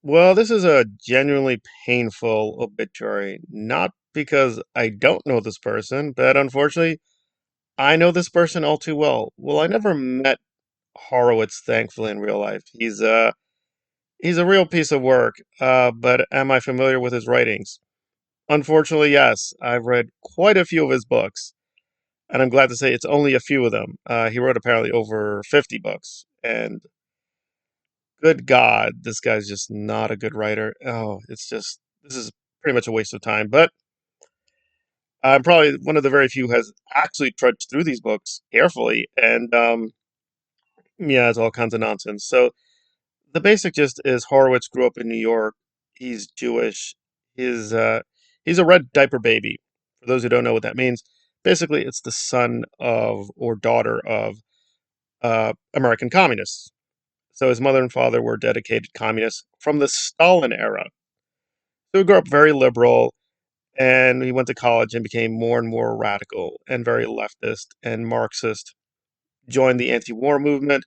Well, this is a genuinely painful obituary, not because I don't know this person, but unfortunately, I know this person all too well. Well, I never met Horowitz, thankfully, in real life. He's a real piece of work, but am I familiar with his writings? Unfortunately, yes. I've read quite a few of his books, and I'm glad to say it's only a few of them. He wrote apparently over 50 books, and good God, this guy's just not a good writer. Oh, this is pretty much a waste of time. But I'm probably one of the very few who has actually trudged through these books carefully, and yeah, it's all kinds of nonsense. So the basic gist is Horowitz grew up in New York. He's Jewish. He's uh, he's a red diaper baby. For those who don't know what that means, basically, it's the son of or daughter of American communists. So his mother and father were dedicated communists from the Stalin era. So he grew up very liberal, and he went to college and became more and more radical and very leftist and Marxist. Joined the anti-war movement,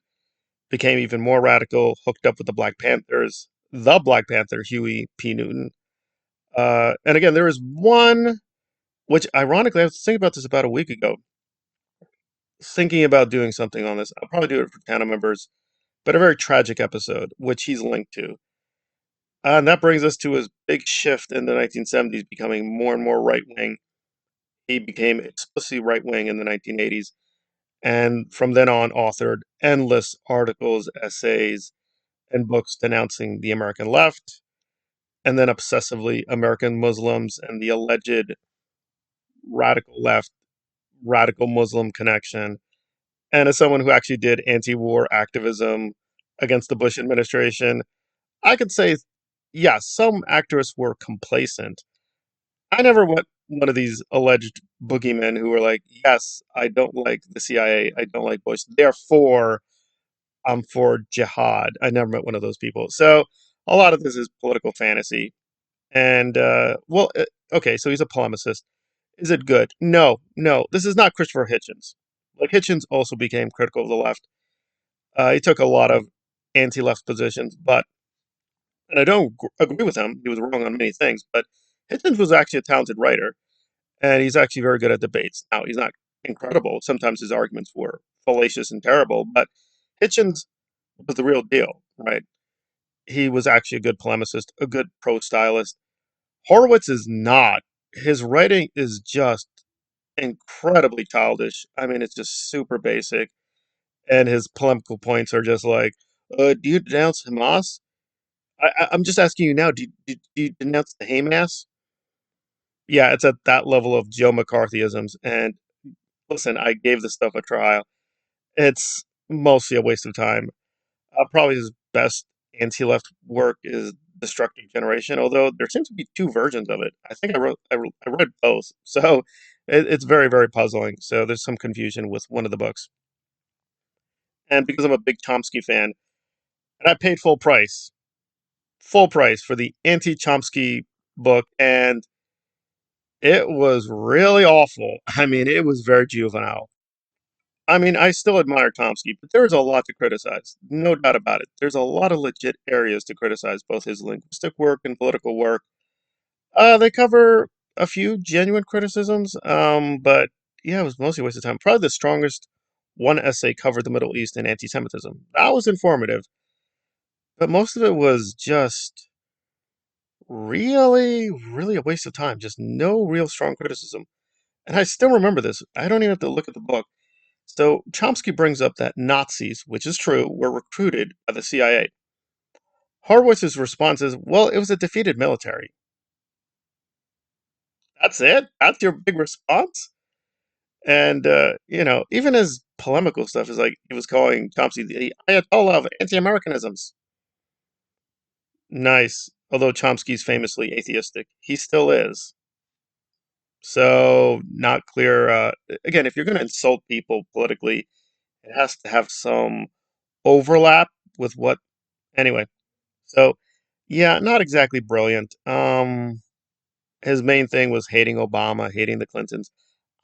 became even more radical, hooked up with the Black Panthers, the Black Panther, Huey P. Newton. And again, there is one, which ironically, I was thinking about this about a week ago, thinking about doing something on this. I'll probably do it for channel members, but a very tragic episode, which he's linked to. And that brings us to his big shift in the 1970s, becoming more and more right wing. He became explicitly right wing in the 1980s, and from then on, authored endless articles, essays, and books denouncing the American left, and then obsessively American Muslims and the alleged radical left, radical Muslim connection. And as someone who actually did anti war activism against the Bush administration, I could say, yes, some activists were complacent. I never met one of these alleged boogeymen who were like, yes, I don't like the CIA, I don't like Bush, therefore I'm for jihad. I never met one of those people. So a lot of this is political fantasy. And, okay, so he's a polemicist. Is it good? No, no. This is not Christopher Hitchens. Like, Hitchens also became critical of the left. He took a lot of anti left positions, but, and I don't agree with him, he was wrong on many things, but Hitchens was actually a talented writer, and he's actually very good at debates. Now, he's not incredible. Sometimes his arguments were fallacious and terrible, but Hitchens was the real deal, right? He was actually a good polemicist, a good prose stylist. Horowitz is not. His writing is just incredibly childish. I mean, it's just super basic, and his polemical points are just like, "Do you denounce Hamas?" I'm just asking you now. Do you denounce the Hamas? Yeah, it's at that level of Joe McCarthyisms. And listen, I gave this stuff a trial. It's mostly a waste of time. Probably his best anti-left work is Destructive Generation, although there seems to be two versions of it. I think I read both, so it's very very puzzling. So there's some confusion with one of the books, and because I'm a big Chomsky fan, and I paid full price for the anti-Chomsky book, and it was really awful. I mean, it was very juvenile. I mean, I still admire Chomsky, but there's a lot to criticize. No doubt about it. There's a lot of legit areas to criticize, both his linguistic work and political work. They cover a few genuine criticisms, but yeah, it was mostly a waste of time. Probably the strongest one essay covered the Middle East and anti-Semitism. That was informative, but most of it was just really a waste of time. Just no real strong criticism. And I still remember this. I don't even have to look at the book. So Chomsky brings up that Nazis, which is true, were recruited by the CIA. Horowitz's response is, well, it was a defeated military. That's it? That's your big response? And, even his polemical stuff is like he was calling Chomsky the Ayatollah of anti Americanisms. Nice. Although Chomsky's famously atheistic, he still is. So, not clear. Again, if you're going to insult people politically, it has to have some overlap with what. Anyway, so yeah, not exactly brilliant. His main thing was hating Obama, hating the Clintons.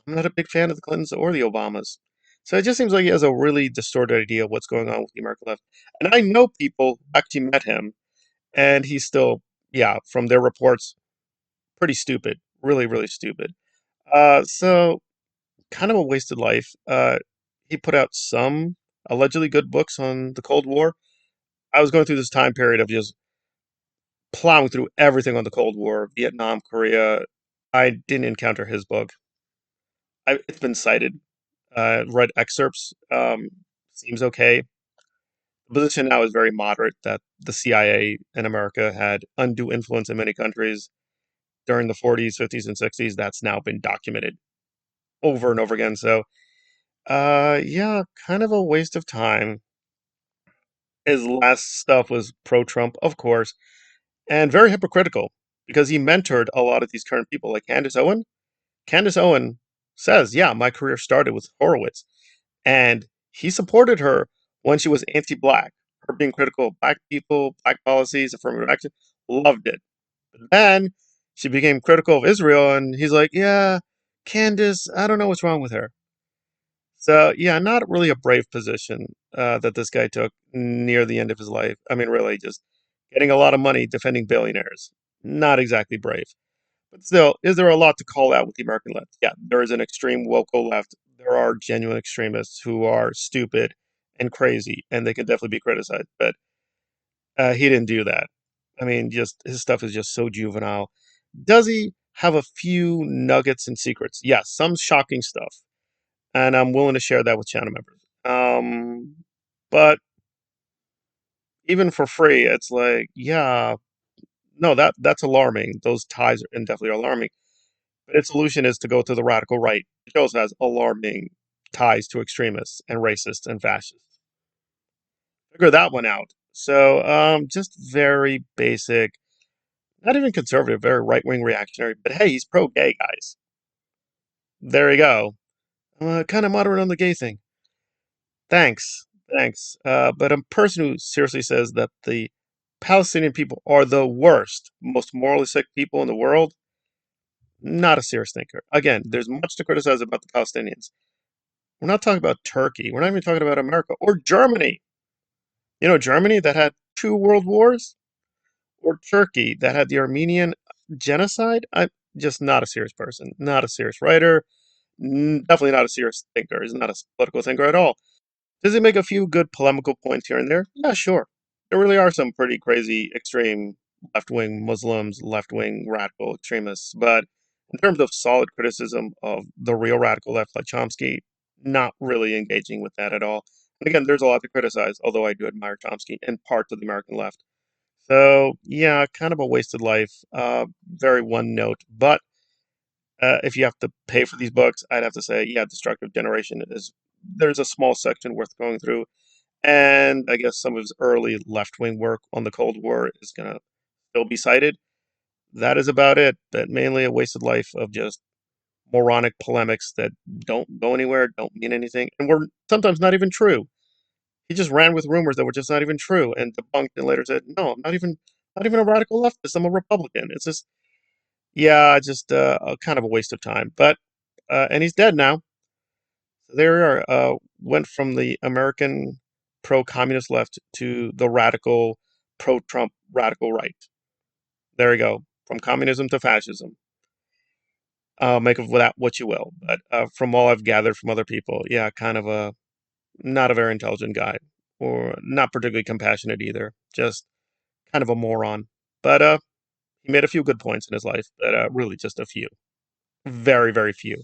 I'm not a big fan of the Clintons or the Obamas. So it just seems like he has a really distorted idea of what's going on with the American left. And I know people who actually met him, and he's still, yeah, from their reports, pretty stupid, really, really stupid. So kind of a wasted life. He put out some allegedly good books on the Cold War. I was going through this time period of just plowing through everything on the Cold War, Vietnam, Korea. I didn't encounter his book. It's been cited. Read excerpts. Seems okay. The position now is very moderate that the CIA in America had undue influence in many countries during the 40s, 50s, and 60s. That's now been documented over and over again. So, yeah, kind of a waste of time. His last stuff was pro-Trump, of course, and very hypocritical because he mentored a lot of these current people, like Candace Owen. Candace Owen says, "Yeah, my career started with Horowitz," and he supported her when she was anti-black, her being critical of black people, black policies, affirmative action. Loved it. But then she became critical of Israel, and he's like, "Yeah, Candace, I don't know what's wrong with her." So yeah, not really a brave position that this guy took near the end of his life. I mean, really, just getting a lot of money defending billionaires. Not exactly brave. But still, is there a lot to call out with the American left? Yeah, there is an extreme woke left. There are genuine extremists who are stupid and crazy, and they can definitely be criticized. But he didn't do that. I mean, just his stuff is just so juvenile. Does he have a few nuggets and secrets? Yes, some shocking stuff, and I'm willing to share that with channel members. But even for free, it's like, yeah, no, that's alarming. Those ties are definitely alarming. But its solution is to go to the radical right, which also has alarming ties to extremists and racists and fascists. Figure that one out. So, just very basic, not even conservative, very right wing reactionary. But hey, he's pro gay, guys. There you go. Kind of moderate on the gay thing. Thanks, thanks. But a person who seriously says that the Palestinian people are the worst, most morally sick people in the world, not a serious thinker. Again, there's much to criticize about the Palestinians. We're not talking about Turkey. We're not even talking about America or Germany. You know, Germany that had two world wars, or Turkey that had the Armenian genocide. I'm just not a serious person, not a serious writer, definitely not a serious thinker. He's not a political thinker at all. Does he make a few good polemical points here and there? Yeah, sure. There really are some pretty crazy, extreme left wing Muslims, left wing radical extremists. But in terms of solid criticism of the real radical left, like Chomsky, not really engaging with that at all. And again, there's a lot to criticize, although I do admire Chomsky and parts of the American left. So, yeah, kind of a wasted life. Very one note. But if you have to pay for these books, I'd have to say, yeah, Destructive Generation is. There's a small section worth going through, and I guess some of his early left wing work on the Cold War is going to still be cited. That is about it, but mainly a wasted life of just moronic polemics that don't go anywhere, don't mean anything, and were sometimes not even true. He just ran with rumors that were just not even true and debunked and later said, no, I'm not even a radical leftist, I'm a Republican. It's just, yeah, just a kind of a waste of time. But, and he's dead now. So there we are. Went from the American pro-communist left to the radical pro-Trump radical right. There you go. From communism to fascism. Make of that what you will. But from all I've gathered from other people, yeah, kind of a not a very intelligent guy, or not particularly compassionate either. Just kind of a moron. But he made a few good points in his life, but really just a few. Very, very few.